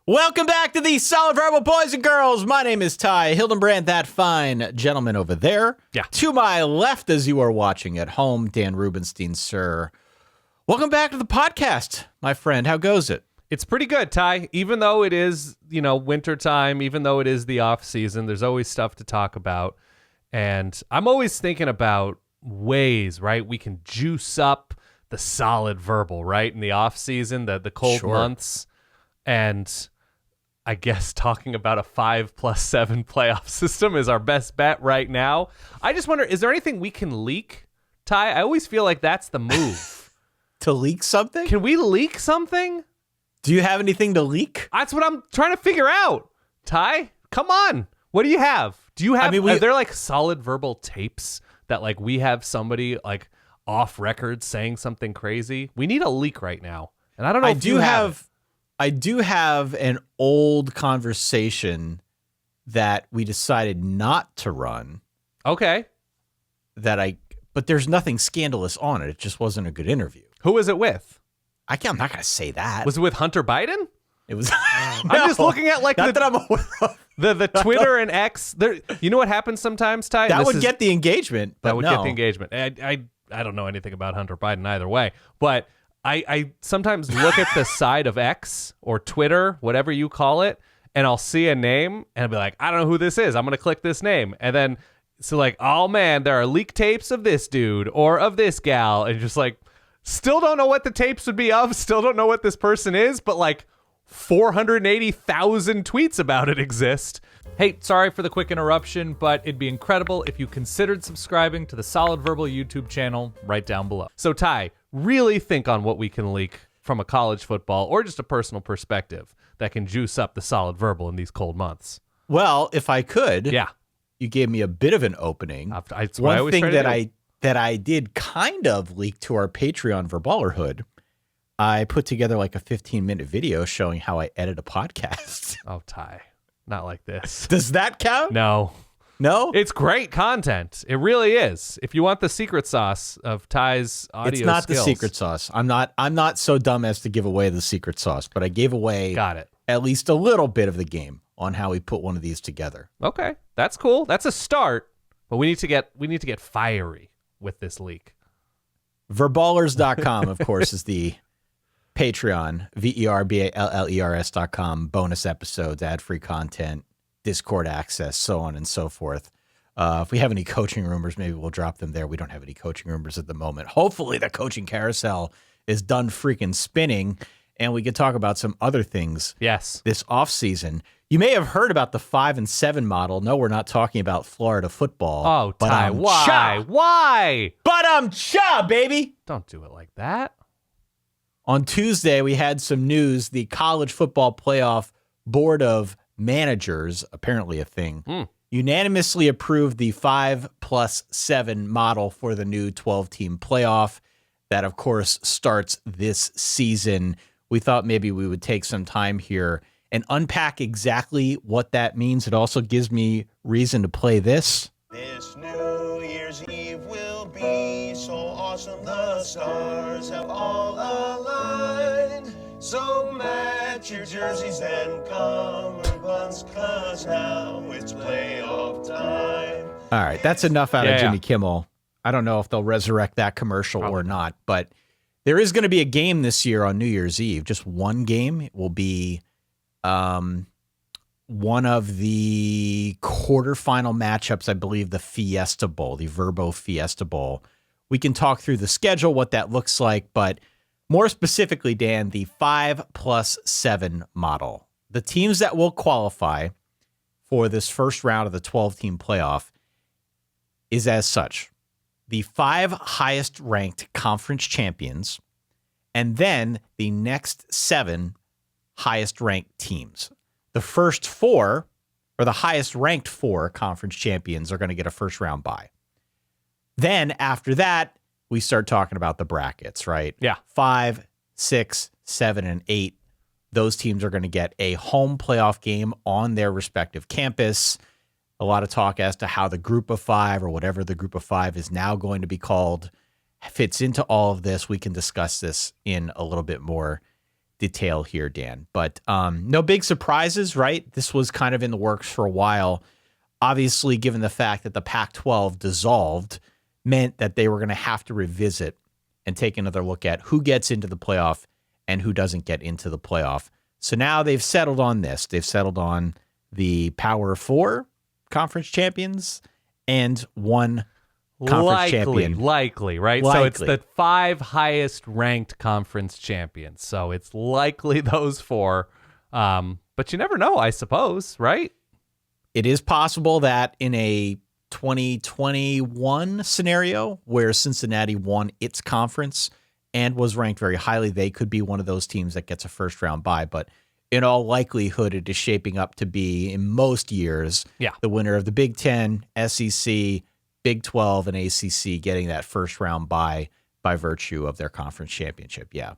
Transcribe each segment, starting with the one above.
Welcome back to the Solid Verbal Boys and Girls. My name is Ty Hildenbrand, that fine gentleman over there. Yeah. To my left, as you are watching at home, Dan Rubenstein, sir. Welcome back to the podcast, my friend. How goes it? It's pretty good, Ty. Even though it is, winter time, even though it is the off season, there's always stuff to talk about. And I'm always thinking about ways, right? We can juice up the solid verbal, right? In the off season, the cold months. And I guess talking about a 5+7 playoff system is our best bet right now. I just wonder, is there anything we can leak, Ty? I always feel like that's the move. To leak something? Can we leak something? Do you have anything to leak? That's what I'm trying to figure out. Ty, come on. What do you have? Do you have, are there like solid verbal tapes that like we have somebody like off record saying something crazy? We need a leak right now. And I don't know if you have. I do have an old conversation that we decided not to run. Okay. But there's nothing scandalous on it. It just wasn't a good interview. Who was it with? I'm not going to say that. Was it with Hunter Biden? It was. I'm just looking at like that I'm aware of. The Twitter and X. There, you know what happens sometimes, Ty? That would get the engagement. But that would get the engagement. I don't know anything about Hunter Biden either way, but I sometimes look at the side of X or Twitter, whatever you call it, and I'll see a name and I'll be like, I don't know who this is. I'm going to click this name. And then so like, oh man, there are leak tapes of this dude or of this gal. And just like, still don't know what the tapes would be of. Still don't know what this person is, but like 480,000 tweets about it exist. Hey, sorry for the quick interruption, but it'd be incredible if you considered subscribing to the Solid Verbal YouTube channel right down below. So Ty, really think on what we can leak from a college football or just a personal perspective that can juice up the solid verbal in these cold months. Well, if I could, yeah, you gave me a bit of an opening. One thing that I did kind of leak to our Patreon Verballerhood, I put together like a 15-minute video showing how I edit a podcast. Oh, Ty, not like this. Does that count? No. No? It's great content. It really is. If you want the secret sauce of Ty's audio skills. It's not the secret sauce. I'm not so dumb as to give away the secret sauce, but I gave away at least a little bit of the game on how we put one of these together. Okay. That's cool. That's a start, but we need to get fiery with this leak. Verballers.com, of course, is the Patreon, VERBALLERS.com, bonus episodes, ad-free content, Discord access, so on and so forth. If we have any coaching rumors, maybe we'll drop them there. We don't have any coaching rumors at the moment. Hopefully the coaching carousel is done freaking spinning, and we can talk about some other things this offseason. You may have heard about the 5-7 model. No, we're not talking about Florida football. Oh, Ty, why? Why? But cha, baby. Don't do it like that. On Tuesday, we had some news. The College Football Playoff Board of Managers, apparently a thing, unanimously approved the 5+7 model for the new 12-team playoff that, of course, starts this season. We thought maybe we would take some time here and unpack exactly what that means. It also gives me reason to play this. This New Year's Eve will be so awesome. The stars have all aligned. So match your jerseys and cummerbunds, 'cause now it's playoff time. All right, that's enough out of Jimmy Kimmel. I don't know if they'll resurrect that commercial or not, but there is going to be a game this year on New Year's Eve. Just one game. It will be one of the quarterfinal matchups, I believe, the Fiesta Bowl, the Verbo Fiesta Bowl. We can talk through the schedule, what that looks like, but more specifically, Dan, the 5+7 model. The teams that will qualify for this first round of the 12-team playoff is as such. The 5 highest ranked conference champions, and then the next 7 highest ranked teams. The first 4, or the highest ranked 4 conference champions, are going to get a first round bye. Then after that, we start talking about the brackets, right? Yeah. 5, 6, 7, and 8. Those teams are going to get a home playoff game on their respective campus. A lot of talk as to how the group of 5, or whatever the group of 5 is now going to be called, fits into all of this. We can discuss this in a little bit more detail here, Dan. But no big surprises, right? This was kind of in the works for a while. Obviously, given the fact that the Pac-12 dissolved, meant that they were going to have to revisit and take another look at who gets into the playoff and who doesn't get into the playoff. So now they've settled on this. They've settled on the Power Four conference champions and one conference champion. Likely, right? Likely. So it's the 5 highest ranked conference champions. So it's likely those 4. But you never know, I suppose, right? It is possible that in a 2021 scenario where Cincinnati won its conference and was ranked very highly, they could be one of those teams that gets a first round bye. But in all likelihood, it is shaping up to be, in most years, the winner of the Big Ten, SEC, Big 12, and ACC getting that first round bye by virtue of their conference championship. Yeah.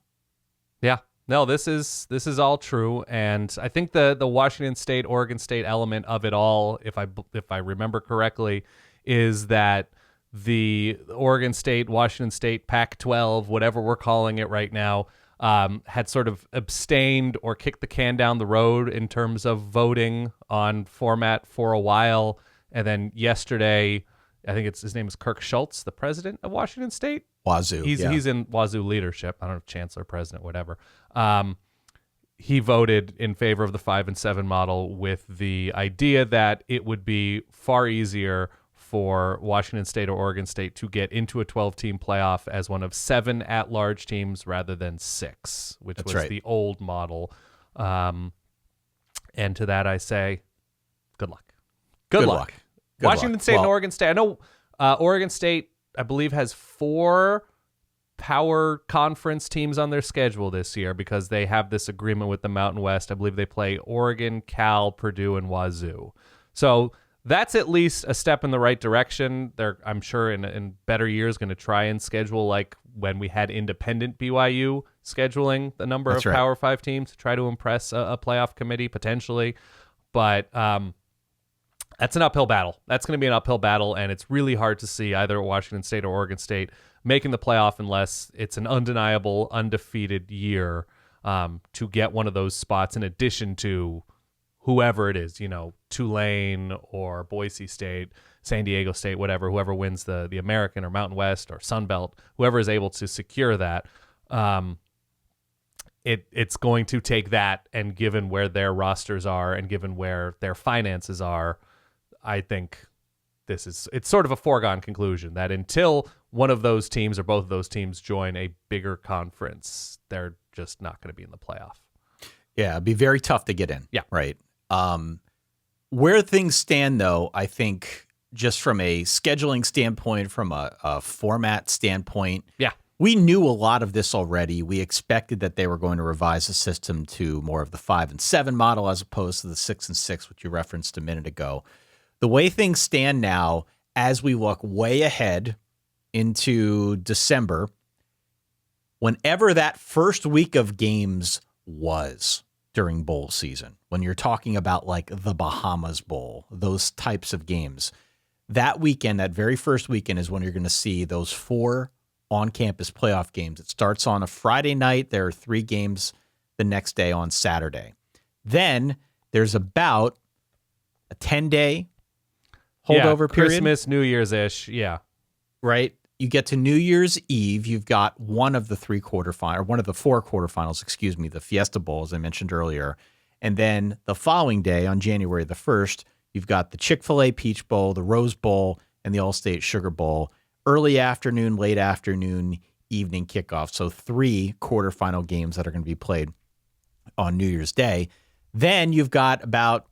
No, this is all true, and I think the Washington State, Oregon State element of it all, if I remember correctly, is that the Oregon State, Washington State, Pac-12, whatever we're calling it right now, had sort of abstained or kicked the can down the road in terms of voting on format for a while, and then yesterday, I think his name is Kirk Schultz, the president of Washington State. Wazoo. He's in Wazoo leadership. I don't know, chancellor, president, whatever. He voted in favor of the 5 and 7 model with the idea that it would be far easier for Washington State or Oregon State to get into a 12-team playoff as one of 7 at-large teams rather than 6, which was the old model. And to that I say, good luck. Good luck. Washington State and Oregon State. I know Oregon State, I believe, has 4 power conference teams on their schedule this year because they have this agreement with the Mountain West. I believe they play Oregon, Cal, Purdue, and Wazoo. So that's at least a step in the right direction. They're, I'm sure, in better years going to try and schedule like when we had independent BYU scheduling the number of Power 5 teams to try to impress a playoff committee potentially. But that's an uphill battle. That's going to be an uphill battle, and it's really hard to see either Washington State or Oregon State making the playoff unless it's an undeniable, undefeated year to get one of those spots in addition to whoever it is, Tulane or Boise State, San Diego State, whatever, whoever wins the American or Mountain West or Sun Belt, whoever is able to secure that. It's going to take that, and given where their rosters are and given where their finances are, I think it's sort of a foregone conclusion that until one of those teams or both of those teams join a bigger conference, they're just not going to be in the playoff. Yeah, it'd be very tough to get in. Yeah. Right. Where things stand, though, I think just from a scheduling standpoint, from a format standpoint, we knew a lot of this already. We expected that they were going to revise the system to more of the 5 and 7 model as opposed to the 6 and 6, which you referenced a minute ago. The way things stand now, as we look way ahead into December, whenever that first week of games was during bowl season, when you're talking about like the Bahamas Bowl, those types of games, that weekend, that very first weekend is when you're going to see those 4 on-campus playoff games. It starts on a Friday night. There are 3 games the next day on Saturday. Then there's about a 10-day holdover period. Christmas, New Year's-ish, right? You get to New Year's Eve, you've got one of the 4 quarterfinals, the Fiesta Bowl, as I mentioned earlier. And then the following day, on January the 1st, you've got the Chick-fil-A Peach Bowl, the Rose Bowl, and the All-State Sugar Bowl. Early afternoon, late afternoon, evening kickoff. So 3 quarterfinal games that are going to be played on New Year's Day. Then you've got about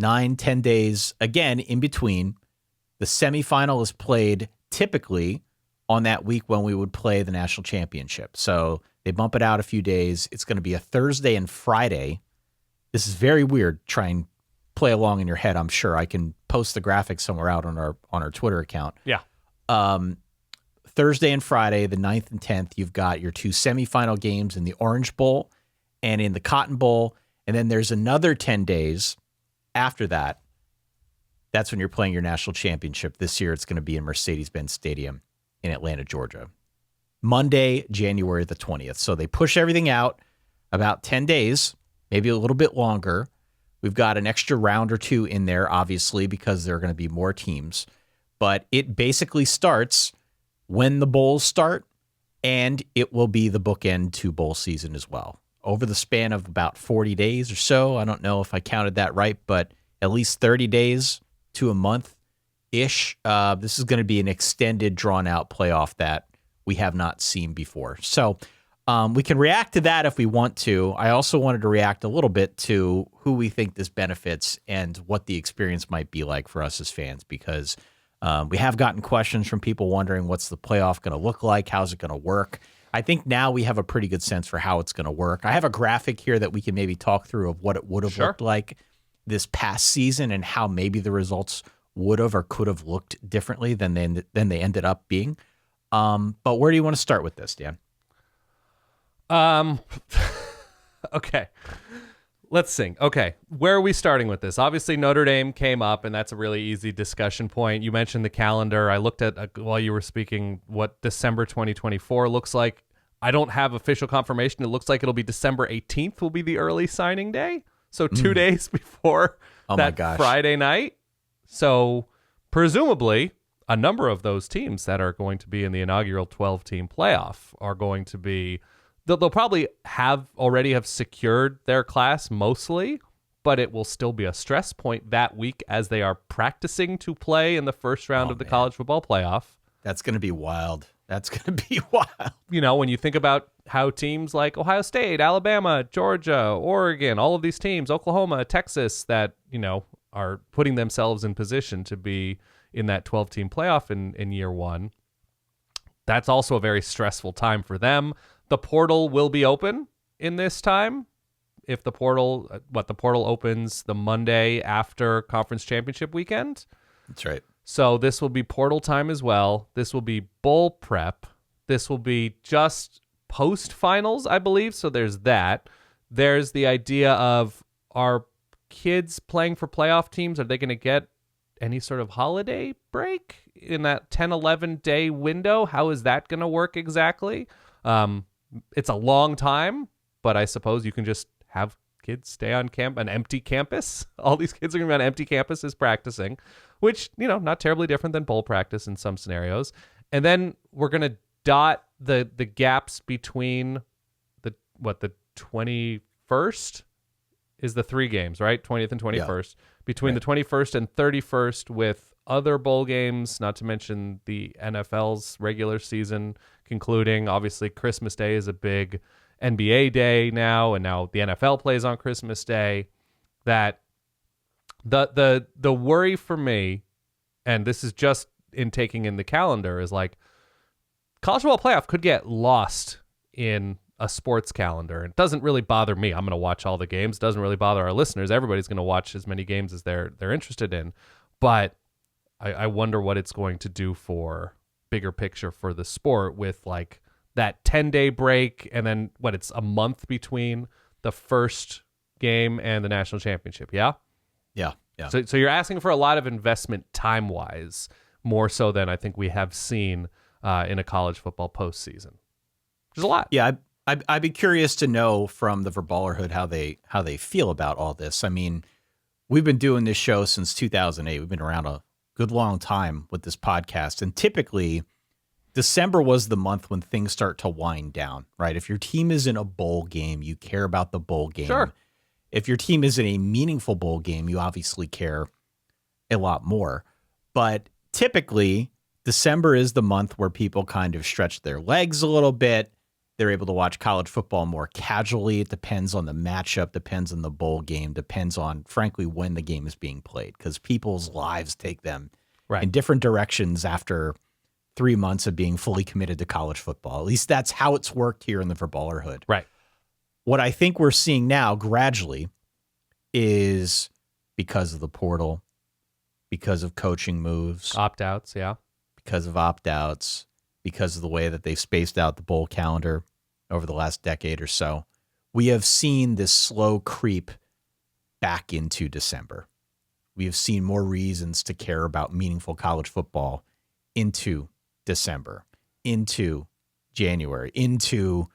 9-10 days, again, in between. The semifinal is played typically on that week when we would play the national championship. So they bump it out a few days. It's going to be a Thursday and Friday. This is very weird. Try and play along in your head, I'm sure. I can post the graphics somewhere out on our Twitter account. Yeah. Thursday and Friday, the 9th and 10th, you've got your 2 semifinal games in the Orange Bowl and in the Cotton Bowl. And then there's another 10 days after that. That's when you're playing your national championship. This year, it's going to be in Mercedes-Benz Stadium in Atlanta, Georgia. Monday, January the 20th. So they push everything out. about 10 days, maybe a little bit longer. We've got an extra round or two in there, obviously, because there are going to be more teams. But it basically starts when the bowls start, and it will be the bookend to bowl season as well. Over the span of about 40 days or so, I don't know if I counted that right, but at least 30 days to a month-ish. This is going to be an extended, drawn-out playoff that we have not seen before. So we can react to that if we want to. I also wanted to react a little bit to who we think this benefits and what the experience might be like for us as fans, because we have gotten questions from people wondering what's the playoff going to look like, how's it going to work. I think now we have a pretty good sense for how it's going to work. I have a graphic here that we can maybe talk through of what it would have looked like this past season and how maybe the results would have or could have looked differently than they ended up being. But where do you want to start with this, Dan? Okay. Let's sing. Okay. Where are we starting with this? Obviously, Notre Dame came up, and that's a really easy discussion point. You mentioned the calendar. I looked at, while you were speaking, what December 2024 looks like. I don't have official confirmation. It looks like it'll be December 18th will be the early signing day. So 2 days before that Friday night. So presumably, a number of those teams that are going to be in the inaugural 12-team playoff are going to be... They'll probably already have secured their class mostly, but it will still be a stress point that week as they are practicing to play in the first round of the college football playoff. That's going to be wild. That's going to be wild. You know, when you think about how teams like Ohio State, Alabama, Georgia, Oregon, all of these teams, Oklahoma, Texas, that, you know, are putting themselves in position to be in that 12-team playoff in year one, that's also a very stressful time for them. The portal will be open in this time. If the portal opens the Monday after conference championship weekend. That's right. So this will be portal time as well. This will be bowl prep. This will be just post finals, I believe. So there's that. There's the idea of, are kids playing for playoff teams, are they going to get any sort of holiday break in that 10, 11 day window? How is that going to work exactly? It's a long time, but I suppose you can just have kids stay on an empty campus. All these kids are going to be on empty campuses practicing, which, you know, not terribly different than bowl practice in some scenarios. And then we're going to dot the gaps between the 21st is the 3 games, right? 20th and 21st. Yeah. Between the 21st and 31st with other bowl games, not to mention the NFL's regular season concluding. Obviously, Christmas Day is a big NBA day now, and now the NFL plays on Christmas Day. That the worry for me, and this is just in taking in the calendar, is like college football playoff could get lost in a sports calendar. It doesn't really bother me. I'm going to watch all the games. It doesn't really bother our listeners. Everybody's going to watch as many games as they're interested in. But I wonder what it's going to do for bigger picture for the sport with like that 10-day break and then it's a month between the first game and the national championship. Yeah. So you're asking for a lot of investment time wise, more so than I think we have seen in a college football postseason. There's a lot. Yeah. I'd be curious to know from the Verballerhood how they feel about all this. I mean, we've been doing this show since 2008. We've been around a good long time with this podcast, and typically December was the month when things start to wind down, right? If your team is in a bowl game, you care about the bowl game. Sure. If your team is in a meaningful bowl game, you obviously care a lot more. But typically, December is the month where people kind of stretch their legs a little bit. They're able to watch college football more casually. It depends on the matchup, depends on the bowl game, depends on, frankly, when the game is being played, because people's lives take them in different directions after 3 months of being fully committed to college football. At least that's how it's worked here in the Verballerhood. Right. What I think we're seeing now gradually is because of the portal, because of coaching moves. Opt-outs, yeah. Because of opt-outs, because of the way that they've spaced out the bowl calendar over the last decade or so, we have seen this slow creep back into December. We have seen more reasons to care about meaningful college football into December, into January, into,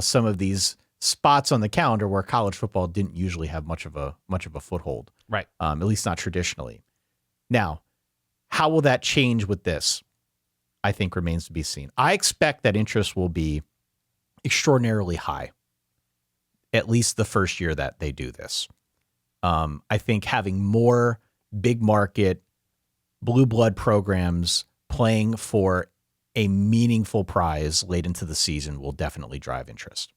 some of these spots on the calendar where college football didn't usually have much of a foothold, Right. at least not traditionally. Now, how will that change with this? I think remains to be seen. I expect that interest will be extraordinarily high, at least the first year that they do this. I think having more big market blue blood programs playing for a meaningful prize late into the season will definitely drive interest.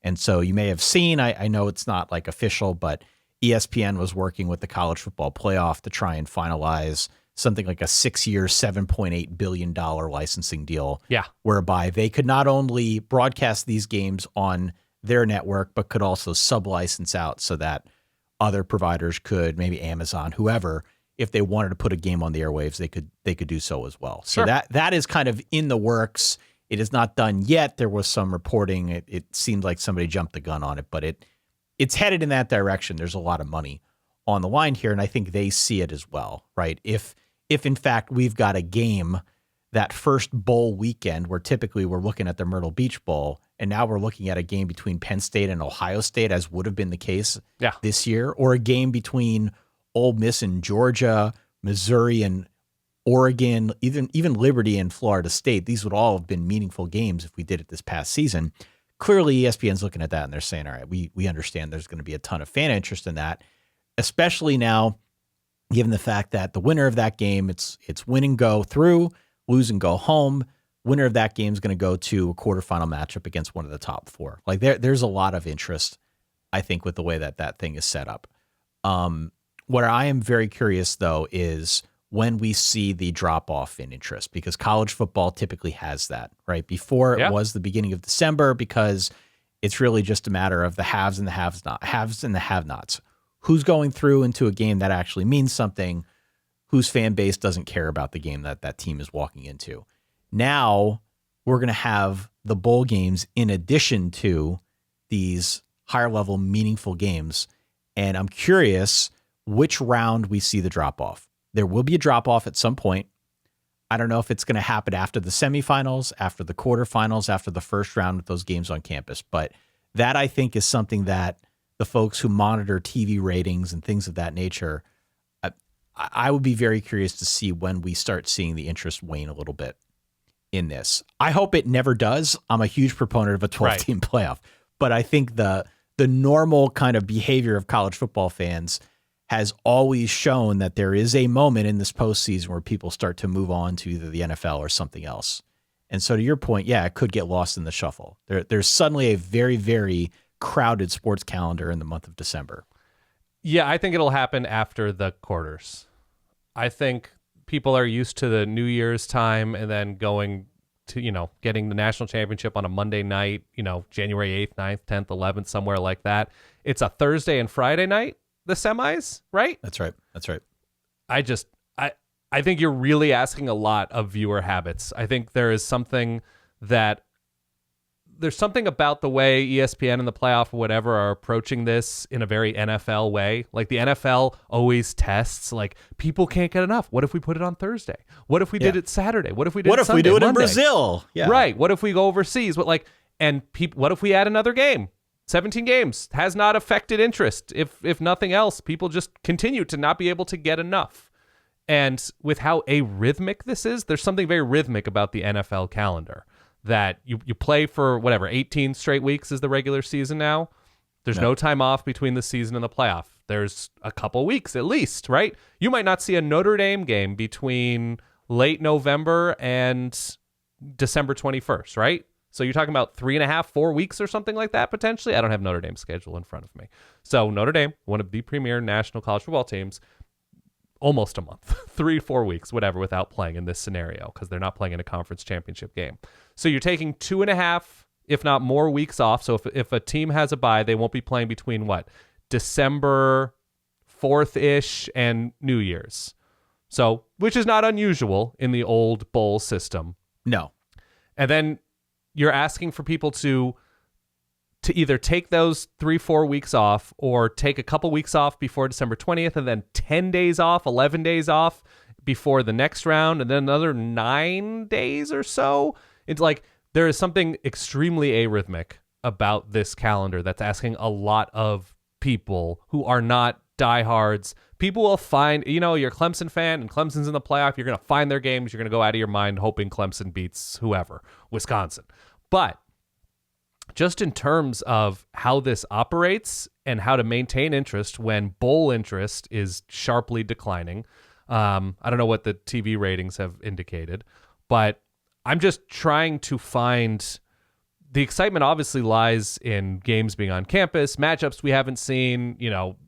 And so you may have seen, I know it's not like official, but ESPN was working with the college football playoff to try and finalize something like a 6-year, $7.8 billion licensing deal. Yeah. Whereby they could not only broadcast these games on their network, but could also sub-license out so that other providers could, maybe Amazon, whoever, if they wanted to put a game on the airwaves, they could do so as well. So Sure. that is kind of in the works. It is not done yet. There was some reporting. It seemed like somebody jumped the gun on it, but it's headed in that direction. There's a lot of money on the line here, and I think they see it as well, right? If in fact we've got a game that first bowl weekend where typically we're looking at the Myrtle Beach Bowl, and now we're looking at a game between Penn State and Ohio State, as would have been the case this year, or a game between Ole Miss and Georgia, Missouri and Oregon, even Liberty and Florida State. These would all have been meaningful games if we did it this past season. Clearly, ESPN's looking at that and they're saying, all right, we understand there's going to be a ton of fan interest in that, especially now, given the fact that the winner of that game, it's win and go through, lose and go home. Winner of that game is going to go to a quarterfinal matchup against one of the top four. Like there's a lot of interest, I think, with the way that thing is set up. What I am very curious, though, is when we see the drop off in interest, because college football typically has that, right? Before it was the beginning of December, because it's really just a matter of the haves and the have-nots. Who's going through into a game that actually means something, whose fan base doesn't care about the game that team is walking into. Now we're going to have the bowl games in addition to these higher level meaningful games. And I'm curious which round we see the drop off. There will be a drop off at some point. I don't know if it's going to happen after the semifinals, after the quarterfinals, after the first round with those games on campus. But that, I think, is something that the folks who monitor TV ratings and things of that nature, I would be very curious to see when we start seeing the interest wane a little bit in this. I hope it never does. I'm a huge proponent of a 12-team playoff. But I think the normal kind of behavior of college football fans has always shown that there is a moment in this postseason where people start to move on to either the NFL or something else. And so to your point, yeah, it could get lost in the shuffle. There's suddenly a very, very crowded sports calendar in the month of December. Yeah, I think it'll happen after the quarters. I think people are used to the New Year's time and then going to, getting the national championship on a Monday night, January 8th, 9th, 10th, 11th, somewhere like that. It's a Thursday and Friday night, the semis, right? That's right. I think you're really asking a lot of viewer habits. I think there's something about the way ESPN and the playoff or whatever are approaching this in a very NFL way. Like the NFL always tests, like people can't get enough. What if we put it on Thursday? What if we did it Saturday? What if we did it Sunday, we do it Monday? in Brazil? Yeah. Right. What if we go overseas? What if we add another game? 17 games has not affected interest. If nothing else, people just continue to not be able to get enough. And with how arrhythmic this is, there's something very rhythmic about the NFL calendar that you play for 18 straight weeks is the regular season now. There's no time off between the season and the playoff. There's a couple weeks at least, right? You might not see a Notre Dame game between late November and December 21st, right? So you're talking about 3.5, 4 weeks or something like that, potentially. I don't have Notre Dame's schedule in front of me. So Notre Dame, one of the premier national college football teams, almost a month, 3-4 weeks, whatever, without playing in this scenario because they're not playing in a conference championship game. So you're taking 2.5, if not more, weeks off. So if a team has a bye, they won't be playing between December 4th-ish and New Year's. So, which is not unusual in the old bowl system. No. And then you're asking for people to either take those 3-4 weeks off or take a couple weeks off before December 20th and then 10 days off, 11 days off before the next round and then another 9 days or so. It's like there is something extremely arrhythmic about this calendar that's asking a lot of people who are not diehards. People will find, you're a Clemson fan and Clemson's in the playoff. You're going to find their games. You're going to go out of your mind hoping Clemson beats whoever, Wisconsin. But just in terms of how this operates and how to maintain interest when bowl interest is sharply declining, I don't know what the TV ratings have indicated, but I'm just trying to find the excitement obviously lies in games being on campus, matchups we haven't seen.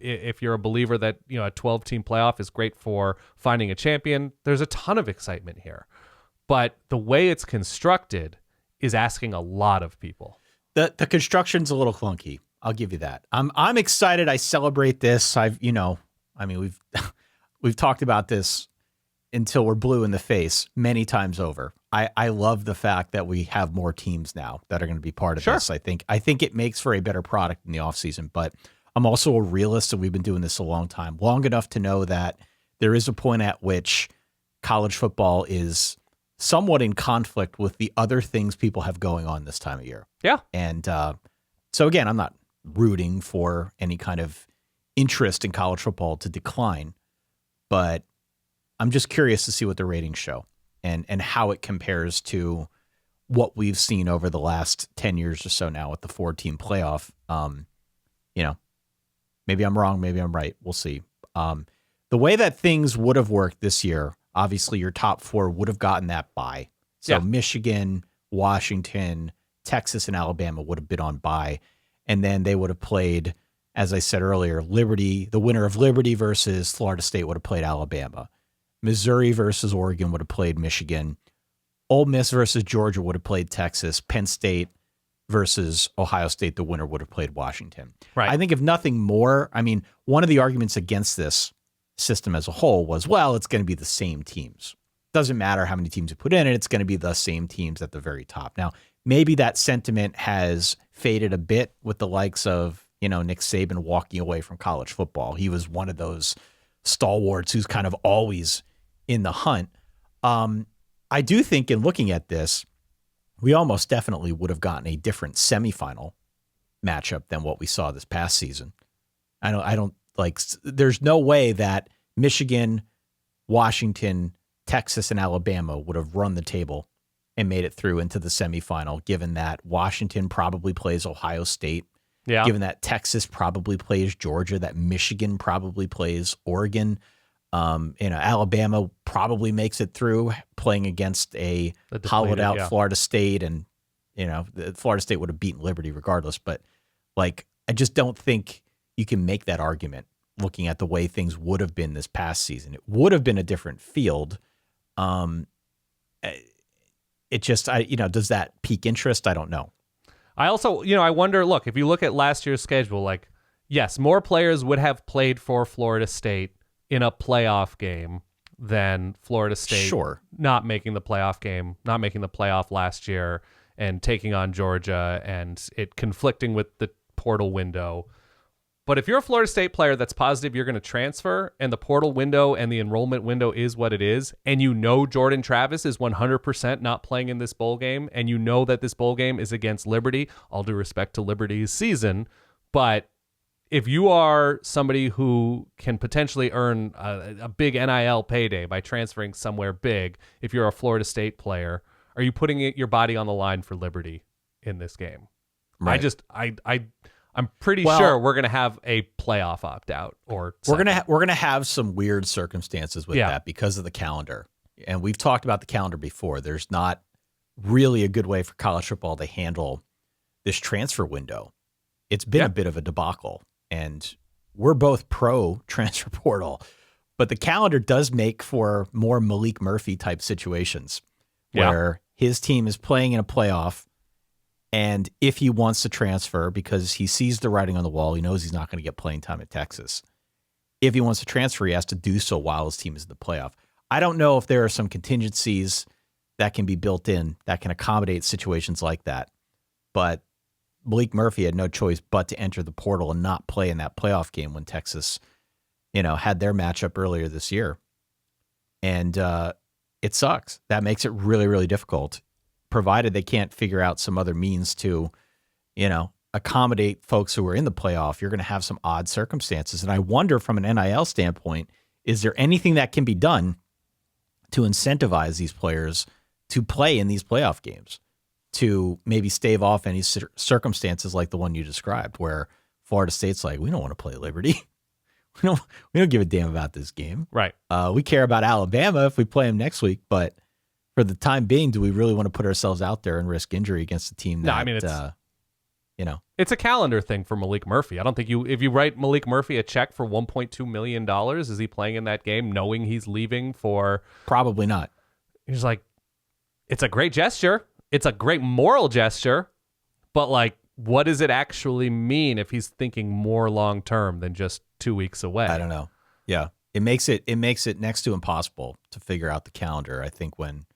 If you're a believer that, a 12-team playoff is great for finding a champion, there's a ton of excitement here. But the way it's constructed is asking a lot of people. The construction's a little clunky. I'll give you that. I'm excited. I celebrate this. We've talked about this until we're blue in the face many times over. I love the fact that we have more teams now that are going to be part of this. I think it makes for a better product in the offseason, but I'm also a realist, and we've been doing this a long time, long enough to know that there is a point at which college football is somewhat in conflict with the other things people have going on this time of year. Yeah. And so again, I'm not rooting for any kind of interest in college football to decline, but I'm just curious to see what the ratings show and how it compares to what we've seen over the last 10 years or so now with the 4-team playoff. Maybe I'm wrong, maybe I'm right. We'll see. The way that things would have worked this year, obviously your top 4 would have gotten that bye. So Michigan, Washington, Texas, and Alabama would have been on bye. And then they would have played, as I said earlier, Liberty, the winner of Liberty versus Florida State would have played Alabama. Missouri versus Oregon would have played Michigan. Ole Miss versus Georgia would have played Texas. Penn State versus Ohio State, the winner would have played Washington. Right. I think if nothing more, one of the arguments against this system as a whole was, well, it's going to be the same teams. Doesn't matter how many teams you put in it, it's going to be the same teams at the very top. Now, maybe that sentiment has faded a bit with the likes of, Nick Saban walking away from college football. He was one of those stalwarts who's kind of always in the hunt. I do think in looking at this, we almost definitely would have gotten a different semifinal matchup than what we saw this past season. There's no way that Michigan, Washington, Texas, and Alabama would have run the table and made it through into the semifinal, given that Washington probably plays Ohio State, given that Texas probably plays Georgia, that Michigan probably plays Oregon. Alabama probably makes it through playing against a hollowed out Florida State, and Florida State would have beaten Liberty regardless. But I just don't think you can make that argument looking at the way things would have been this past season. It would have been a different field. It just, does that pique interest? I don't know. I also, I wonder, look, if you look at last year's schedule, yes, more players would have played for Florida State in a playoff game than Florida State not making the playoff game, not making the playoff last year and taking on Georgia and it conflicting with the portal window. But if you're a Florida State player that's positive you're going to transfer and the portal window and the enrollment window is what it is, and Jordan Travis is 100% not playing in this bowl game, and that this bowl game is against Liberty, all due respect to Liberty's season, but if you are somebody who can potentially earn a big NIL payday by transferring somewhere big, if you're a Florida State player, are you putting your body on the line for Liberty in this game? Right. I'm pretty sure we're going to have a playoff opt out, or something. we're gonna have some weird circumstances with that because of the calendar. And we've talked about the calendar before. There's not really a good way for college football to handle this transfer window. It's been a bit of a debacle. And we're both pro transfer portal, but the calendar does make for more Malik Murphy type situations where his team is playing in a playoff. And if he wants to transfer because he sees the writing on the wall, he knows he's not going to get playing time at Texas. If he wants to transfer, he has to do so while his team is in the playoff. I don't know if there are some contingencies that can be built in that can accommodate situations like that, but Malik Murphy had no choice but to enter the portal and not play in that playoff game when Texas, had their matchup earlier this year. And it sucks. That makes it really, really difficult, provided they can't figure out some other means to, accommodate folks who are in the playoff, you're going to have some odd circumstances. And I wonder from an NIL standpoint, is there anything that can be done to incentivize these players to play in these playoff games, to maybe stave off any circumstances like the one you described, where Florida State's like, we don't want to play Liberty. We don't give a damn about this game. Right. We care about Alabama if we play them next week, but for the time being, do we really want to put ourselves out there and risk injury against a team that, No, I mean, it's a calendar thing for Malik Murphy. I don't think if you write Malik Murphy a check for $1.2 million, is he playing in that game knowing he's leaving for? Probably not. He's like, it's a great gesture. It's a great moral gesture, but like, what does it actually mean if he's thinking more long term than just 2 weeks away? I don't know. Yeah, it makes it next to impossible to figure out the calendar. I think when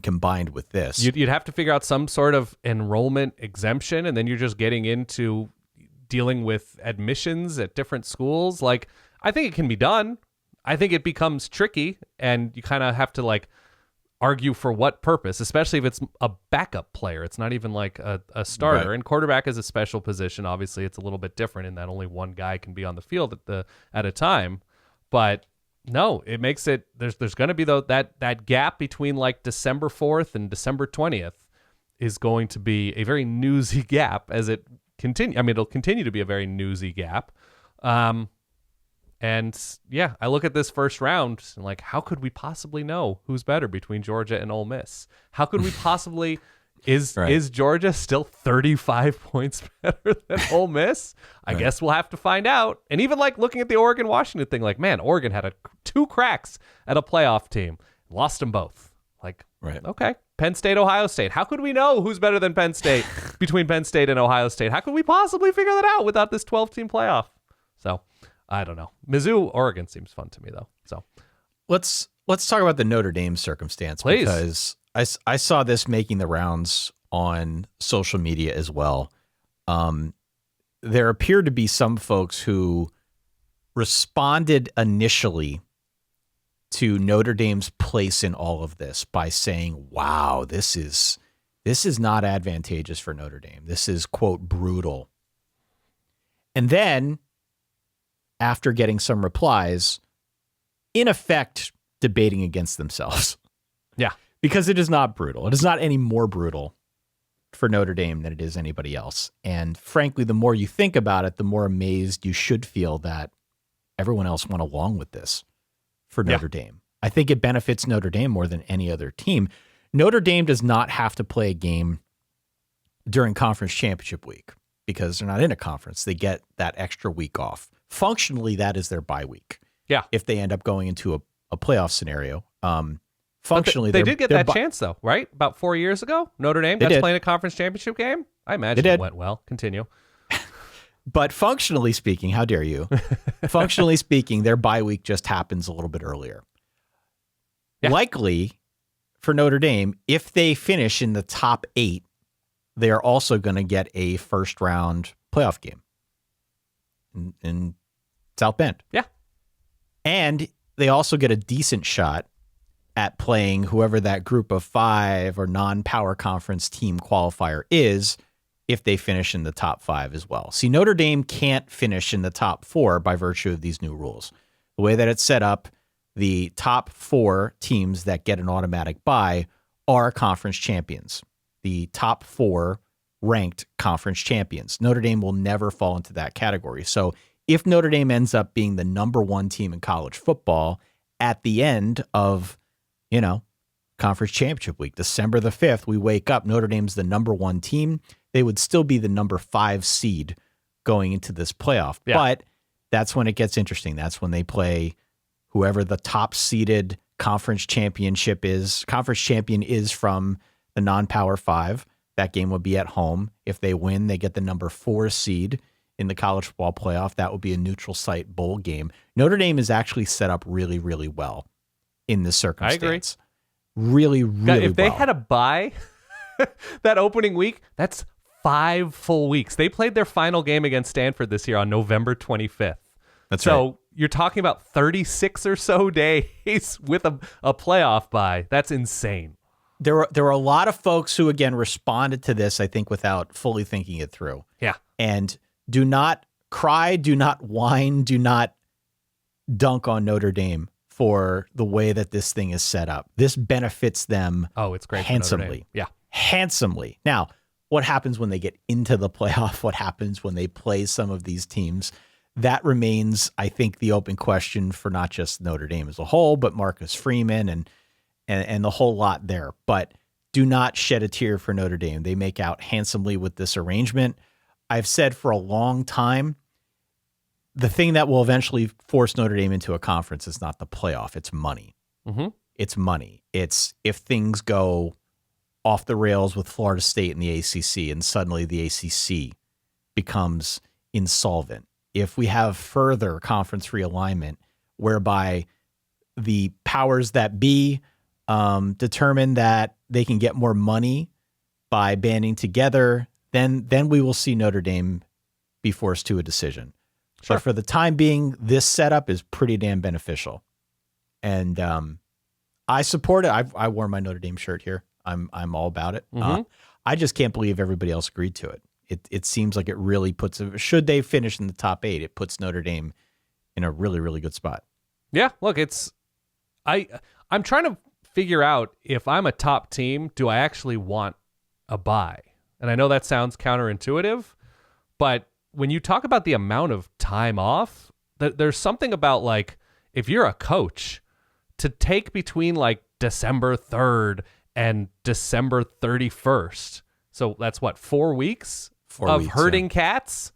combined with this, you'd have to figure out some sort of enrollment exemption, and then you're just getting into dealing with admissions at different schools. Like, I think it can be done. I think it becomes tricky, and you kind of have to like argue for what purpose, especially if it's a backup player. It's not even like a starter. Right. And quarterback is a special position. Obviously, it's a little bit different in that only one guy can be on the field at a time. But no, it makes it there's going to be that gap between like December 4th and December 20th is going to be a very newsy gap as it continue. I mean, it'll continue to be a very newsy gap. And yeah, I look at this first round and like, how could we possibly know who's better between Georgia and Ole Miss? How could we possibly is Georgia still 35 points better than Ole Miss? I guess we'll have to find out. And even like looking at the Oregon-Washington thing, like, man, Oregon had two cracks at a playoff team, lost them both. Like, okay, Penn State, Ohio State. How could we know who's better than Penn State between Penn State and Ohio State? How could we possibly figure that out without this 12-team playoff? So I don't know. Mizzou, Oregon seems fun to me though. So let's talk about the Notre Dame circumstance, please, because I saw this making the rounds on social media as well. There appeared to be some folks who responded initially to Notre Dame's place in all of this by saying, "Wow, this is not advantageous for Notre Dame. This is, quote, brutal." And then, after getting some replies, in effect, debating against themselves. Yeah. Because it is not brutal. It is not any more brutal for Notre Dame than it is anybody else. And frankly, the more you think about it, the more amazed you should feel that everyone else went along with this for Notre Dame. I think it benefits Notre Dame more than any other team. Notre Dame does not have to play a game during conference championship week because they're not in a conference. They get that extra week off. Functionally, that is their bye week. Yeah. If they end up going into a playoff scenario. Functionally, they did get that chance though, right? About 4 years ago, Notre Dame got to play in a conference championship game. I imagine it went well. Continue. But functionally speaking, how dare you? Functionally speaking, their bye week just happens a little bit earlier. Yeah. Likely for Notre Dame, if they finish in the top 8, they are also going to get a first round playoff game in South Bend. Yeah. And they also get a decent shot at playing whoever that group of 5 or non-power conference team qualifier is if they finish in the top 5 as well. See, Notre Dame can't finish in the top 4 by virtue of these new rules. The way that it's set up, the top 4 teams that get an automatic bye are conference champions. The top 4 ranked conference champions. Notre Dame will never fall into that category. So if Notre Dame ends up being the number 1 team in college football at the end of, conference championship week, December the 5th, we wake up, Notre Dame's the number 1 team. They would still be the number 5 seed going into this playoff. Yeah. But that's when it gets interesting. That's when they play whoever the top seeded conference champion is from the non-power 5. That game would be at home. If they win, they get the number 4 seed in the college football playoff. That would be a neutral site bowl game. Notre Dame is actually set up really, really well in this circumstance. I agree. Really, really if they had a bye that opening week, that's 5 full weeks. They played their final game against Stanford this year on November 25th. That's right. So you're talking about 36 or so days with a playoff bye. That's insane. there were a lot of folks who, again, responded to this, I think, without fully thinking it through. Yeah. And do not cry, do not whine, do not dunk on Notre Dame for the way that this thing is set up. This benefits them It's great for Notre Dame. handsomely. Yeah. Handsomely. Now, what happens when they get into the playoff? What happens when they play some of these teams? That remains, I think, the open question for not just Notre Dame as a whole, but Marcus Freeman and the whole lot there. But do not shed a tear for Notre Dame. They make out handsomely with this arrangement. I've said for a long time, the thing that will eventually force Notre Dame into a conference is not the playoff. It's money. Mm-hmm. It's money. It's if things go off the rails with Florida State and the ACC and suddenly the ACC becomes insolvent. If we have further conference realignment whereby the powers that be determine that they can get more money by banding together, then we will see Notre Dame be forced to a decision. Sure. But for the time being, this setup is pretty damn beneficial. And I support it. I wore my Notre Dame shirt here. I'm all about it. Mm-hmm. I just can't believe everybody else agreed to it. It seems like it really puts, should they finish in the top 8, it puts Notre Dame in a really, really good spot. Yeah, look, I'm trying to figure out if I'm a top team, do I actually want a bye? And I know that sounds counterintuitive, but when you talk about the amount of time off, there's something about like, if you're a coach, to take between like December 3rd and December 31st. So that's what, 4 weeks of herding cats,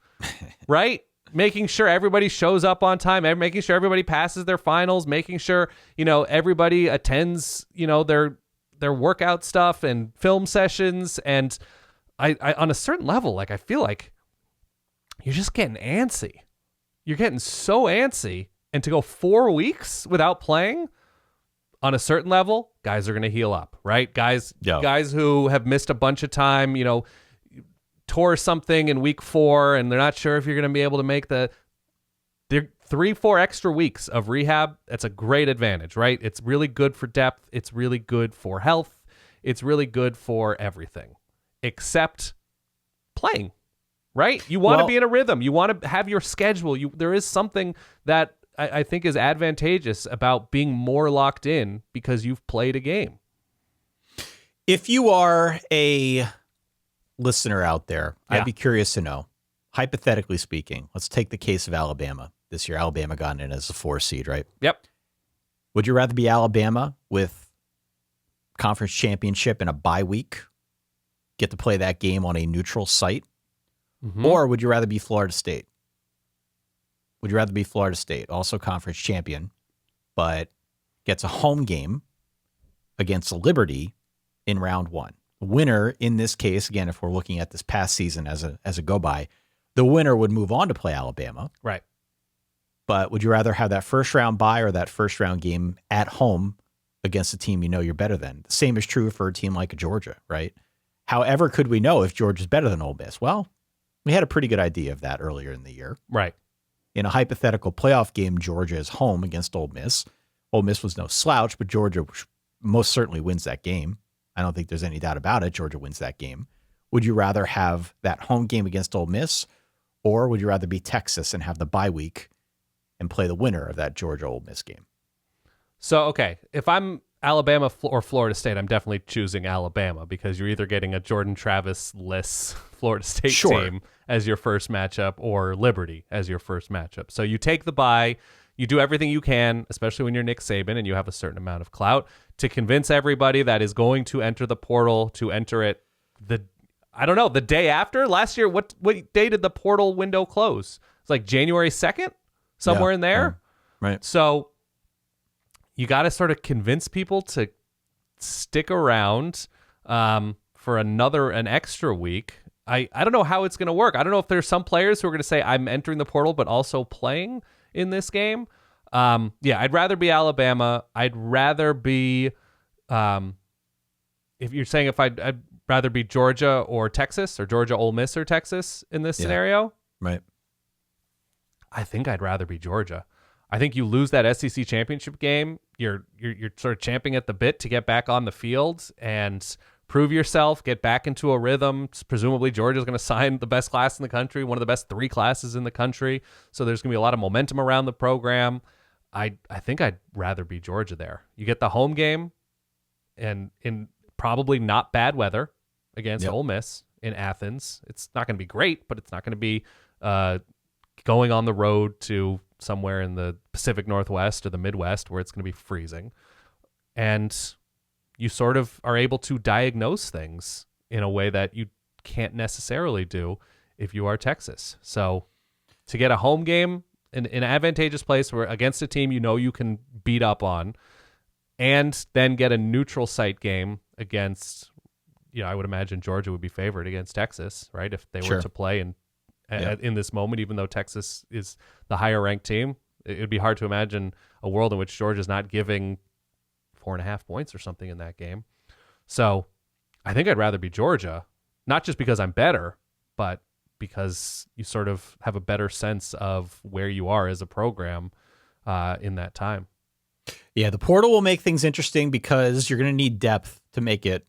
right? Making sure everybody shows up on time, making sure everybody passes their finals, making sure, everybody attends, their workout stuff and film sessions. And I on a certain level, like I feel like you're just getting antsy. You're getting so antsy. And to go 4 weeks without playing, on a certain level, guys are going to heal up, right? Guys who have missed a bunch of time, tore something in week 4 and they're not sure if you're going to be able to make the 3-4 extra weeks of rehab. That's a great advantage, right? It's really good for depth. It's really good for health. It's really good for everything except playing, right? You want to be in a rhythm. You want to have your schedule. There is something that I think is advantageous about being more locked in because you've played a game. If you are a listener out there, I'd be curious to know, hypothetically speaking, let's take the case of Alabama. This year, Alabama got in as a 4 seed, right? Yep. Would you rather be Alabama with conference championship and a bye week, get to play that game on a neutral site? Mm-hmm. Or would you rather be Florida State? Would you rather be Florida State, also conference champion, but gets a home game against Liberty in round 1? The winner in this case, again, if we're looking at this past season as a go-by, the winner would move on to play Alabama. Right. But would you rather have that first round bye or that first round game at home against a team you know you're better than? The same is true for a team like Georgia, right? However could we know if Georgia's better than Ole Miss? Well, we had a pretty good idea of that earlier in the year. Right. In a hypothetical playoff game, Georgia is home against Ole Miss. Ole Miss was no slouch, but Georgia most certainly wins that game. I don't think there's any doubt about it. Georgia wins that game. Would you rather have that home game against Ole Miss, or would you rather be Texas and have the bye week and play the winner of that Georgia-Ole Miss game? So, okay, if I'm Alabama or Florida State, I'm definitely choosing Alabama because you're either getting a Jordan Travis-less Florida State team as your first matchup or Liberty as your first matchup. So you take the bye, you do everything you can, especially when you're Nick Saban and you have a certain amount of clout, to convince everybody that is going to enter the portal to enter it the day after. Last year, what day did the portal window close? It's like January 2nd, somewhere in there. Right. So you got to sort of convince people to stick around for an extra week. I don't know how it's going to work. I don't know if there's some players who are going to say, I'm entering the portal, but also playing in this game. I'd rather be Alabama. I'd rather be, if you're saying I'd rather be Georgia or Texas, or Georgia, Ole Miss, or Texas in this scenario. Right. I think I'd rather be Georgia. I think you lose that SEC championship game, you're sort of champing at the bit to get back on the field and prove yourself, get back into a rhythm. Presumably Georgia's going to sign the best class in the country, one of the best 3 classes in the country. So there's going to be a lot of momentum around the program. I think I'd rather be Georgia there. You get the home game and in probably not bad weather against Ole Miss in Athens. It's not going to be great, but it's not going to be going on the road to somewhere in the Pacific Northwest or the Midwest where it's going to be freezing. And you sort of are able to diagnose things in a way that you can't necessarily do if you are Texas. So to get a home game in an advantageous place where against a team you can beat up on, and then get a neutral site game against, I would imagine Georgia would be favored against Texas, right? If they were to play in this moment, even though Texas is the higher ranked team, it would be hard to imagine a world in which Georgia's not giving 4.5 points or something in that game. So I think I'd rather be Georgia, not just because I'm better, but because you sort of have a better sense of where you are as a program in that time. Yeah, the portal will make things interesting because you're going to need depth to make it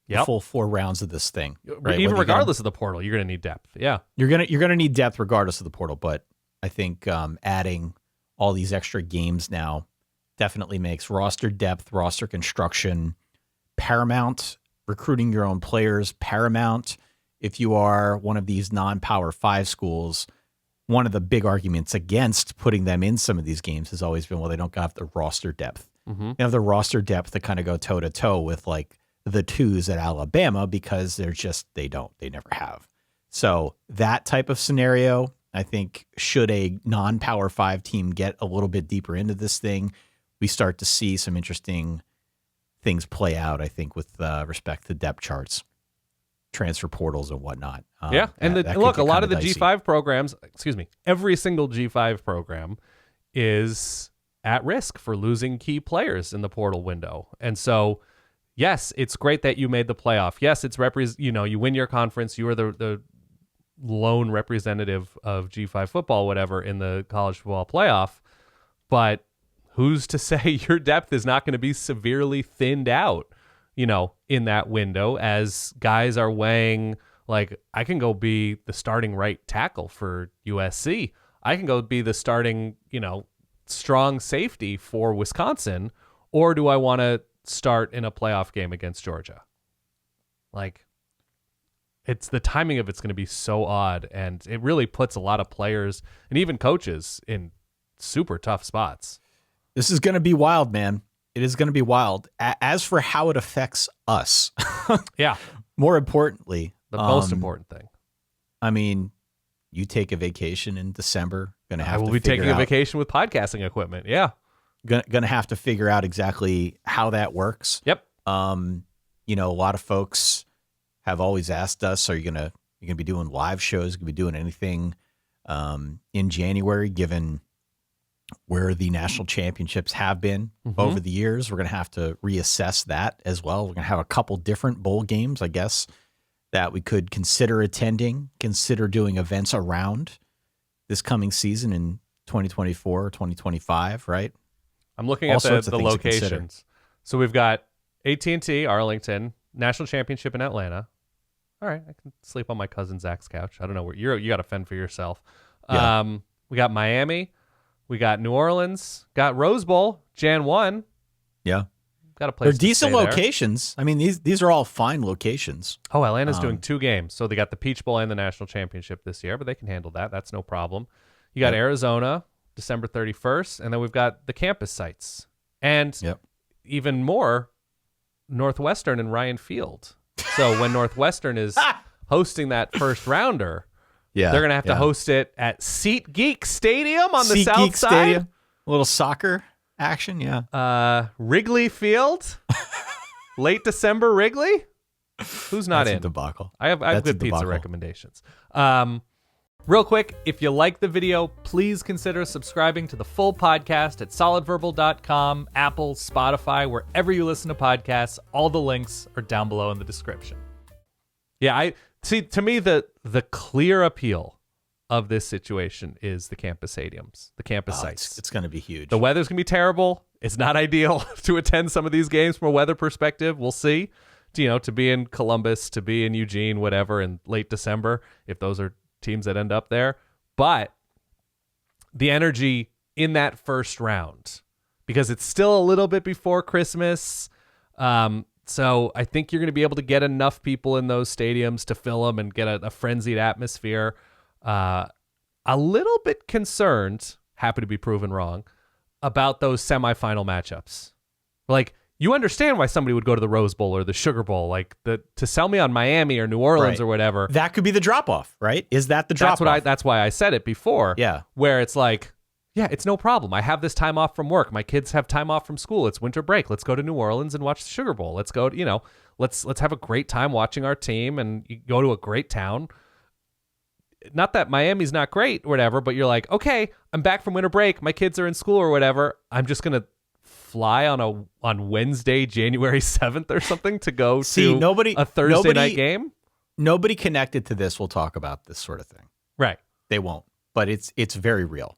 the full 4 rounds of this thing. Right? Even regardless of the portal, you're going to need depth. Yeah, you're gonna need depth regardless of the portal. But I think adding all these extra games now definitely makes roster depth, roster construction paramount. Recruiting your own players paramount. If you are one of these non-Power 5 schools, one of the big arguments against putting them in some of these games has always been, well, they don't have the roster depth. They have the roster depth to kind of go toe-to-toe with like the 2s at Alabama because they never have. So that type of scenario, I think, should a non-Power 5 team get a little bit deeper into this thing, we start to see some interesting things play out, I think, with respect to depth charts, transfer portals and whatnot. And look, a lot of the G5 programs, every single G5 program is at risk for losing key players in the portal window. And so, yes, it's great that you made the playoff. Yes, it's you win your conference. You are the lone representative of G5 football, whatever, in the college football playoff. But who's to say your depth is not going to be severely thinned out, in that window as guys are weighing, like, I can go be the starting right tackle for USC. I can go be the starting, strong safety for Wisconsin, or do I want to start in a playoff game against Georgia? Like, it's the timing of it's going to be so odd, and it really puts a lot of players and even coaches in super tough spots. This is going to be wild, man. It is going to be wild. As for how it affects us, more importantly, the most important thing. I mean, you take a vacation in December. I will be taking a vacation with podcasting equipment. Yeah, gonna have to figure out exactly how that works. Yep. A lot of folks have always asked us, "Are you gonna be doing live shows? Gonna be doing anything in January?" Given where the national championships have been over the years, we're gonna have to reassess that as well. We're gonna have a couple different bowl games, I guess, that we could consider attending, consider doing events around this coming season in 2024 or 2025, right? I'm looking at the locations. So we've got AT&T, Arlington, national championship in Atlanta. All right, I can sleep on my cousin Zach's couch. I don't know where you got to fend for yourself. Yeah. We got Miami, we got New Orleans, got Rose Bowl, Jan 1. Yeah. Got a place. They're decent locations. I mean, these are all fine locations. Oh, Atlanta's doing 2 games. So they got the Peach Bowl and the national championship this year, but they can handle that. That's no problem. You got Arizona, December 31st, and then we've got the campus sites. And even more, Northwestern and Ryan Field. So when Northwestern is hosting that first rounder, they're going to have to host it at SeatGeek Stadium on the south side. Stadium. A little soccer action, Wrigley Field, late December Wrigley. Who's not in? A debacle. I have good pizza recommendations. Real quick, if you like the video, please consider subscribing to the full podcast at solidverbal.com, Apple, Spotify, wherever you listen to podcasts. All the links are down below in the description. Yeah, I see. To me, the clear appeal of this situation is the campus stadiums, the campus sites. It's going to be huge. The weather's going to be terrible. It's not ideal to attend some of these games from a weather perspective. We'll see. To be in Columbus, to be in Eugene, whatever, in late December, if those are teams that end up there. But the energy in that first round, because it's still a little bit before Christmas. So I think you're going to be able to get enough people in those stadiums to fill them and get a frenzied atmosphere. A little bit concerned, happy to be proven wrong, about those semifinal matchups. Like, you understand why somebody would go to the Rose Bowl or the Sugar Bowl, like to sell me on Miami or New Orleans or whatever. That could be the drop-off, right? Is that the drop-off? That's why I said it before. Yeah. Where it's like, yeah, it's no problem. I have this time off from work. My kids have time off from school. It's winter break. Let's go to New Orleans and watch the Sugar Bowl. Let's go, let's have a great time watching our team, and you go to a great town. Not that Miami's not great or whatever, but you're like, okay, I'm back from winter break. My kids are in school or whatever. I'm just going to fly on Wednesday, January 7th or something to go to a Thursday night game. Nobody connected to this will talk about this sort of thing. Right. They won't. But it's very real.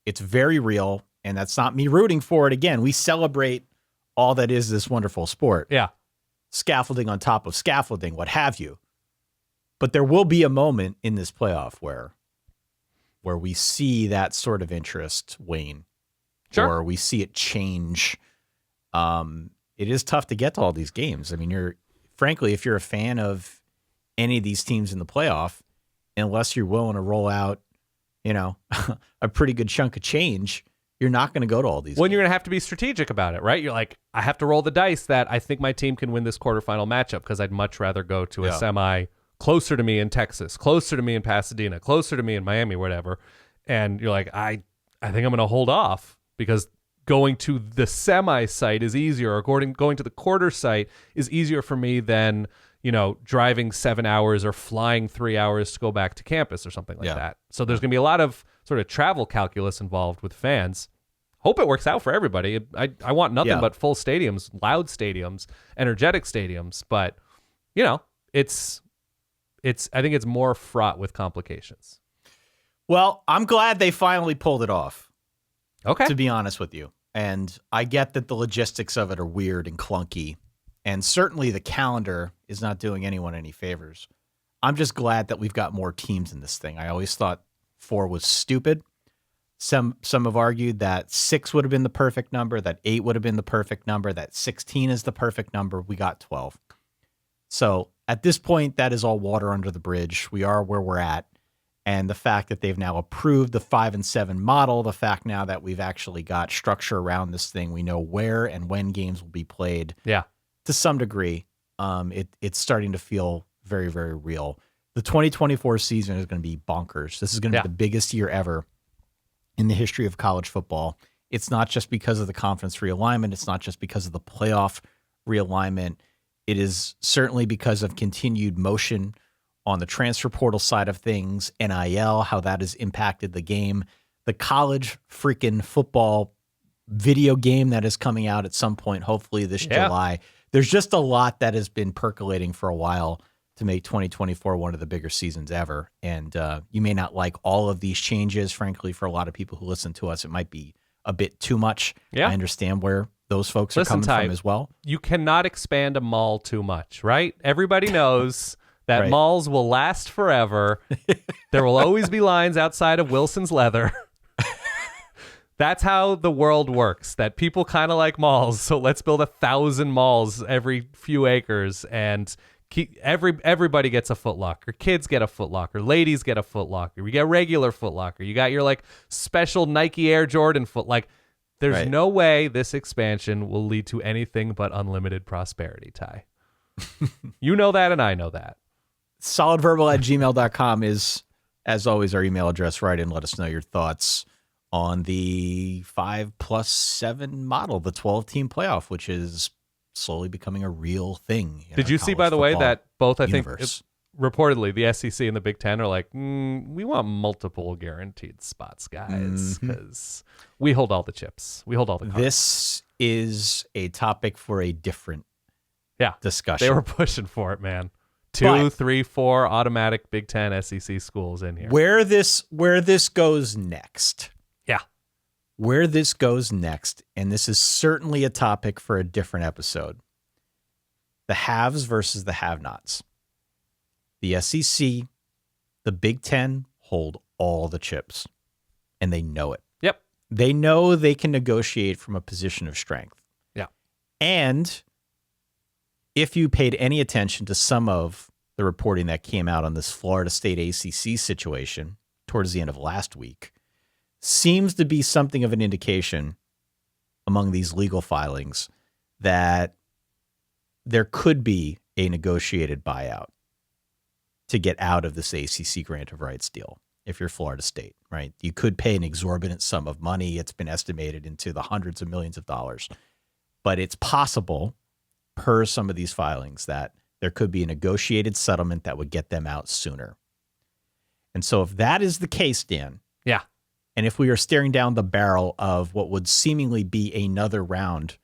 It's very real, and that's not me rooting for it. Again, we celebrate all that is this wonderful sport. Yeah. Scaffolding on top of scaffolding, what have you. But there will be a moment in this playoff where we see that sort of interest wane. Sure. Or we see it change. It is tough to get to all these games. I mean, frankly, if you're a fan of any of these teams in the playoff, unless you're willing to roll out, a pretty good chunk of change, you're not going to go to all these games. You're going to have to be strategic about it, right? You're like, I have to roll the dice that I think my team can win this quarterfinal matchup because I'd much rather go to a semi closer to me in Texas, closer to me in Pasadena, closer to me in Miami, whatever. And you're like, I think I'm going to hold off because going to the semi site is easier, or going to the quarter site is easier for me than, driving 7 hours or flying 3 hours to go back to campus or something like that. So there's going to be a lot of sort of travel calculus involved with fans. Hope it works out for everybody. I want nothing but full stadiums, loud stadiums, energetic stadiums. But, I think it's more fraught with complications. Well, I'm glad they finally pulled it off. Okay. To be honest with you. And I get that the logistics of it are weird and clunky. And certainly the calendar is not doing anyone any favors. I'm just glad that we've got more teams in this thing. I always thought 4 was stupid. Some have argued that 6 would have been the perfect number, that 8 would have been the perfect number, that 16 is the perfect number. We got 12. So at this point, that is all water under the bridge. We are where we're at. And the fact that they've now approved the 5 and 7 model, the fact now that we've actually got structure around this thing, we know where and when games will be played. Yeah. To some degree, it's starting to feel very, very real. The 2024 season is going to be bonkers. This is going to be the biggest year ever in the history of college football. It's not just because of the conference realignment. It's not just because of the playoff realignment. It is certainly because of continued motion on the transfer portal side of things, NIL, how that has impacted the game, the college freaking football video game that is coming out at some point, hopefully this July. There's just a lot that has been percolating for a while to make 2024 one of the bigger seasons ever. And you may not like all of these changes. Frankly, for a lot of people who listen to us, it might be a bit too much. Yeah. I understand where those folks are coming from as well. You cannot expand a mall too much, right? Everybody knows that malls will last forever. There will always be lines outside of Wilson's Leather. That's how the world works, that people kind of like malls. So let's build 1,000 malls every few acres and everybody gets a Foot Locker. Kids get a Foot Locker. Ladies get a Foot Locker. We get regular Foot Locker. You got your special Nike Air Jordan foot. There's no way this expansion will lead to anything but unlimited prosperity, Ty. You know that and I know that. Solidverbal@gmail.com is, as always, our email address. Write in, let us know your thoughts on the 5+7 model, the 12-team playoff, which is slowly becoming a real thing. Did you see, by the way, that both, I think, reportedly, the SEC and the Big Ten are like, we want multiple guaranteed spots, guys, because we hold all the chips. We hold all the cards. This is a topic for a different discussion. They were pushing for it, man. 2, 3, 4 automatic Big Ten SEC schools in here. Where this goes next. Yeah. Where this goes next, and this is certainly a topic for a different episode. The haves versus the have-nots. The SEC, the Big Ten hold all the chips, and they know it. Yep. They know they can negotiate from a position of strength. Yeah. And if you paid any attention to some of the reporting that came out on this Florida State ACC situation towards the end of last week, seems to be something of an indication among these legal filings that there could be a negotiated buyout to get out of this ACC grant of rights deal. If you're Florida State, right? You could pay an exorbitant sum of money. It's been estimated into the hundreds of millions of dollars. But it's possible, per some of these filings, that there could be a negotiated settlement that would get them out sooner. And so if that is the case, Dan, Yeah. and if we are staring down the barrel of what would seemingly be another round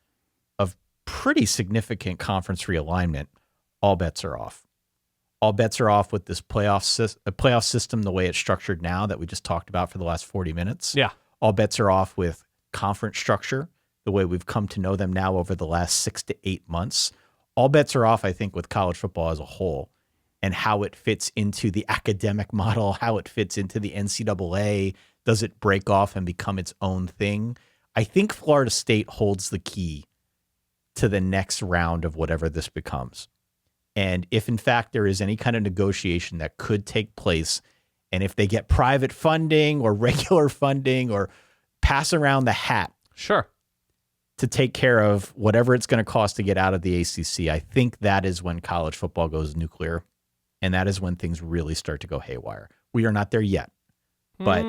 of pretty significant conference realignment, all bets are off. All bets are off with this playoff system, the way it's structured now that we just talked about for the last 40 minutes. Yeah. All bets are off with conference structure, the way we've come to know them now over the last 6 to 8 months. All bets are off, I think, with college football as a whole and how it fits into the academic model, how it fits into the NCAA. Does it break off and become its own thing? I think Florida State holds the key to the next round of whatever this becomes. And if, in fact, there is any kind of negotiation that could take place, and if they get private funding or regular funding or pass around the hat Sure. to take care of whatever it's going to cost to get out of the ACC, I think that is when college football goes nuclear, and that is when things really start to go haywire. We are not there yet, but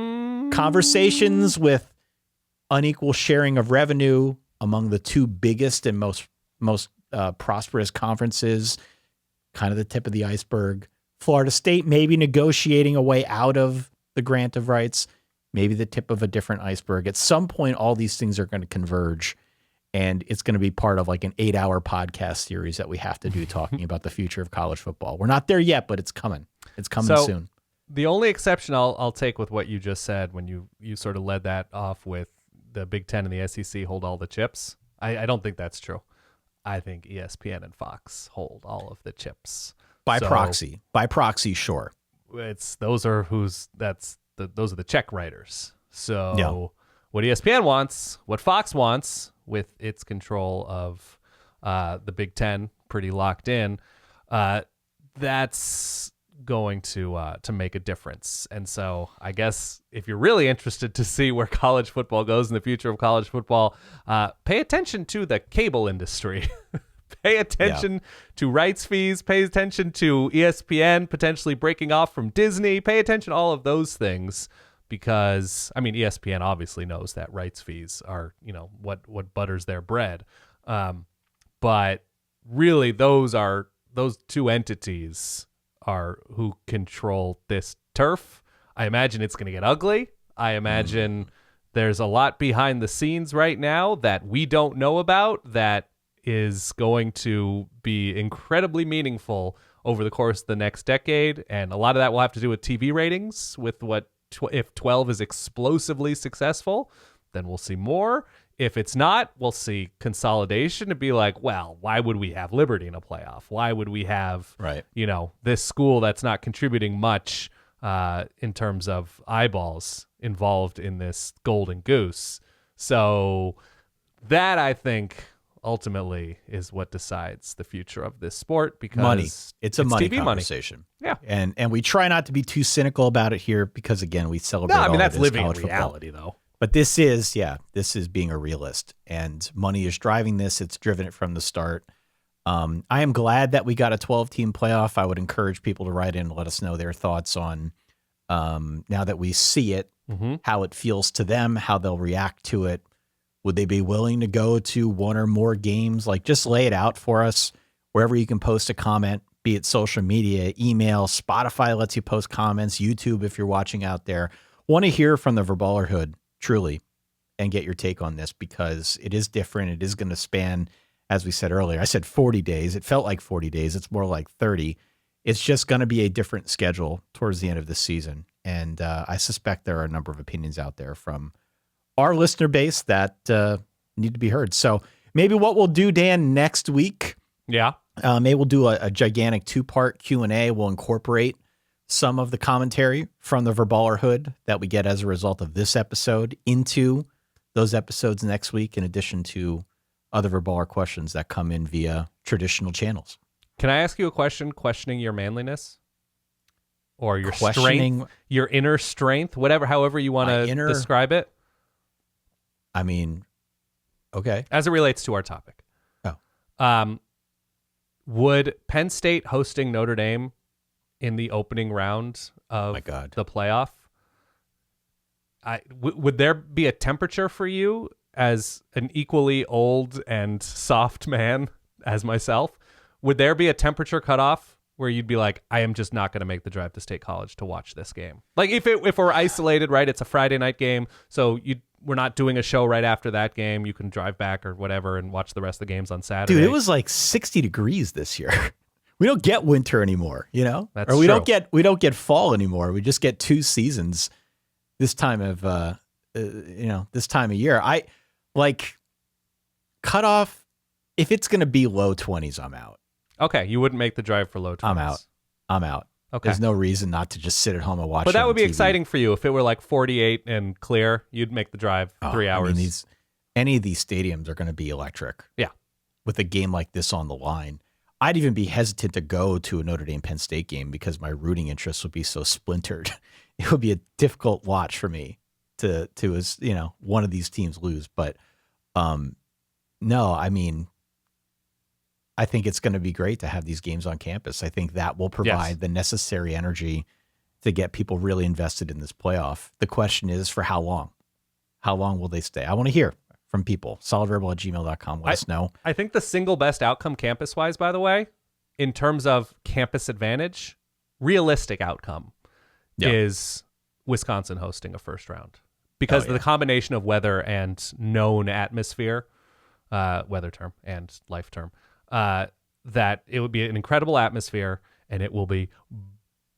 conversations with unequal sharing of revenue among the two biggest and most prosperous conferences, kind of the tip of the iceberg. Florida State maybe negotiating a way out of the grant of rights, maybe the tip of a different iceberg. At some point, all these things are going to converge, and it's going to be part of like an 8-hour podcast series that we have to do talking about the future of college football. We're not there yet, but it's coming. It's coming soon. The only exception I'll take with what you just said when you sort of led that off with the Big Ten and the SEC hold all the chips, I don't think that's true. I think ESPN and Fox hold all of the chips by proxy. By proxy, sure. Those are the check writers. So what ESPN wants, what Fox wants, with its control of the Big Ten pretty locked in, that's going to make a difference. And so I guess if you're really interested to see where college football goes in the future of college football, pay attention to the cable industry. Pay attention to rights fees. Pay attention to ESPN potentially breaking off from Disney. Pay attention to all of those things, because I mean ESPN obviously knows that rights fees are, what butters their bread. But really those two entities are who control this turf. I imagine it's going to get ugly. I imagine there's a lot behind the scenes right now that we don't know about that is going to be incredibly meaningful over the course of the next decade. And a lot of that will have to do with TV ratings, with if 12 is explosively successful, then we'll see more. If it's not, we'll see consolidation to be like, well, why would we have Liberty in a playoff? Why would we have, this school that's not contributing much in terms of eyeballs involved in this golden goose? So that, I think, ultimately is what decides the future of this sport, because money. It's a money TV conversation. Money. Yeah. And we try not to be too cynical about it here, because again, we celebrate all that's of living in college football. reality though. But this is being a realist, and money is driving this. It's driven it from the start. I am glad that we got a 12-team playoff. I would encourage people to write in and let us know their thoughts on, now that we see it, how it feels to them, how they'll react to it. Would they be willing to go to one or more games? Like, just lay it out for us wherever you can post a comment, be it social media, email, Spotify lets you post comments, YouTube if you're watching out there. Want to hear from the Verballerhood, truly, and get your take on this, because it is different. It is going to span, as we said earlier, I said 40 days. It felt like 40 days. It's more like 30. It's just going to be a different schedule towards the end of the season. And I suspect there are a number of opinions out there from our listener base that need to be heard. So maybe what we'll do, Dan, next week, maybe we'll do a gigantic 2-part Q&A. We'll incorporate some of the commentary from the Verballerhood that we get as a result of this episode into those episodes next week, in addition to other Verballer questions that come in via traditional channels. Can I ask you a question questioning your manliness? Or your strength, your inner strength, however you want to describe it? I mean, okay. As it relates to our topic. Oh. Would Penn State hosting Notre Dame in the opening round of the playoff, would there be a temperature for you as an equally old and soft man as myself? Would there be a temperature cutoff where you'd be like, I am just not going to make the drive to State College to watch this game? Like if we're isolated, right? It's a Friday night game, so we're not doing a show right after that game. You can drive back or whatever and watch the rest of the games on Saturday. Dude, it was like 60 degrees this year. We don't get winter anymore, you know? That's or we true. don't get fall anymore. We just get 2 seasons this time of this time of year. I like cut off. If it's going to be low 20s, I'm out. Okay, you wouldn't make the drive for low 20s. I'm out. Okay. There's no reason not to just sit at home and watch it. But that would be TV. exciting for you if it were like 48 and clear. You'd make the drive 3 hours. I mean, any of these stadiums are going to be electric. Yeah. With a game like this on the line, I'd even be hesitant to go to a Notre Dame Penn State game because my rooting interests would be so splintered. It would be a difficult watch for me to as one of these teams lose. But no, I mean, I think it's going to be great to have these games on campus. I think that will provide the necessary energy to get people really invested in this playoff. The question is, for how long? How long will they stay? I want to hear from people. solidverbal@gmail.com. Let us know. I think the single best outcome campus-wise, by the way, in terms of campus advantage, realistic outcome is Wisconsin hosting a first round. Because of the combination of weather and known atmosphere, weather term and life term, that it would be an incredible atmosphere and it will be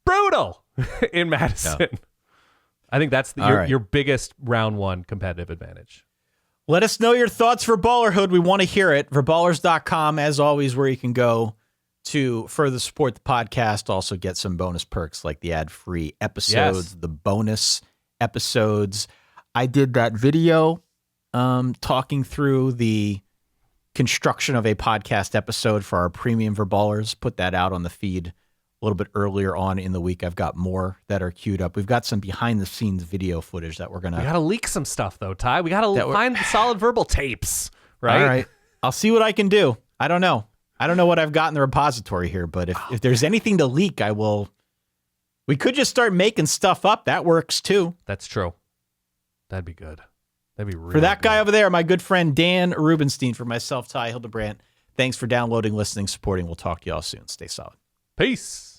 brutal in Madison. Yeah. I think that's your biggest round one competitive advantage. Let us know your thoughts for Ballerhood. We want to hear it. Verballers.com, as always, where you can go to further support the podcast. Also get some bonus perks like the ad-free episodes, the bonus episodes. I did that video talking through the construction of a podcast episode for our premium Verballers. Put that out on the feed a little bit earlier on in the week. I've got more that are queued up. We've got some behind-the-scenes video footage that we're going to... We got to leak some stuff, though, Ty. We got to find the Solid Verbal tapes, right? All right. I'll see what I can do. I don't know what I've got in the repository here, but if there's anything to leak, I will... We could just start making stuff up. That works, too. That's true. That'd be good. That'd be really For that good. guy over there, my good friend Dan Rubenstein. For myself, Ty Hildebrandt. Thanks for downloading, listening, supporting. We'll talk to y'all soon. Stay solid. Peace.